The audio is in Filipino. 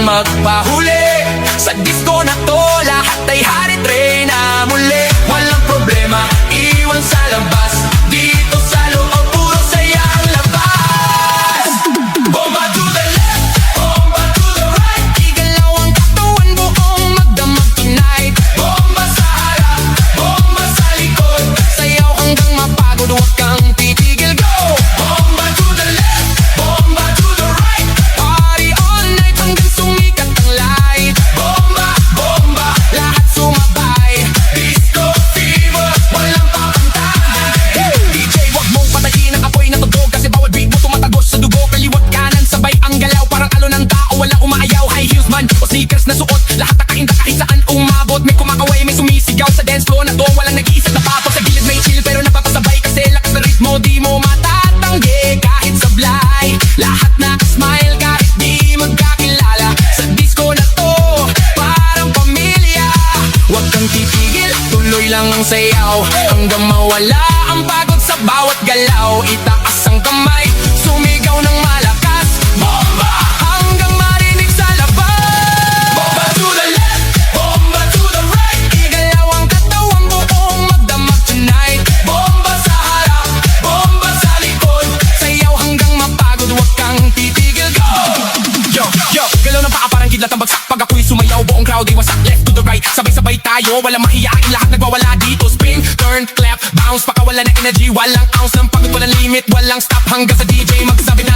nang magpahuli. Sa disco na to, lahat ay hari-tray na muli. Walang problema, iwan sa labas. Dito sa loob, puro saya ang labas. Bomba to the left, bomba to the right. Igalaw ang katawan, buong magdamag tonight. Bomba sa harap, bomba sa likod. Sayaw hanggang mapagod, huwag kang titigil, go! Bomba to the left, bomba to the right. Party all night hanggang sumikat ang light. Bomba, bomba, lahat sumabay. Disco fever, walang papantay. DJ, wag mong patayin ang apoy na tugtog, kasi bawat beat mo tumatagos sa dugo. Kaliwat kanan, sabay ang galaw, parang alon ng tao, walang umaayaw. High heels man o sneakers na suot, lahat nakainda kahit saan umabot. May kumakaway, may sumisigaw sa dance floor na to. Walang nag-iisip na pato, sa gilid may chill pero napapasabay, kasi lakas na ritmo di mo matatanggi. Kahit sablay, lahat na-smile kahit di magkakilala. Sa disco na to, parang pamilya. Huwag kang titigil, tuloy lang ang sayaw, hanggang mawala ang pagod sa bawat galaw. Itaas ang kamay, sumigaw ng malakas. Bomba, hanggang marinig sa labas. Bomba to the left, bomba to the right. Igalaw ang katawan, buong magdamag tonight. Bomba sa harap, bomba sa likod. Sayaw hanggang mapagod, huwag kang titigil, go! Yo, yo, galaw ng paa parang kidlat ang bagsak. Pag ako'y sumayaw, buong crowd ay wasak. Left to the right, sabay-sabay tayo, walang mahiyain, lahat nagwawala dito. Spin, turn, clap, bounce, pakawala ng energy. Walang ounce ng pagod, walang limit, walang stop, hanggang sa DJ magsabi na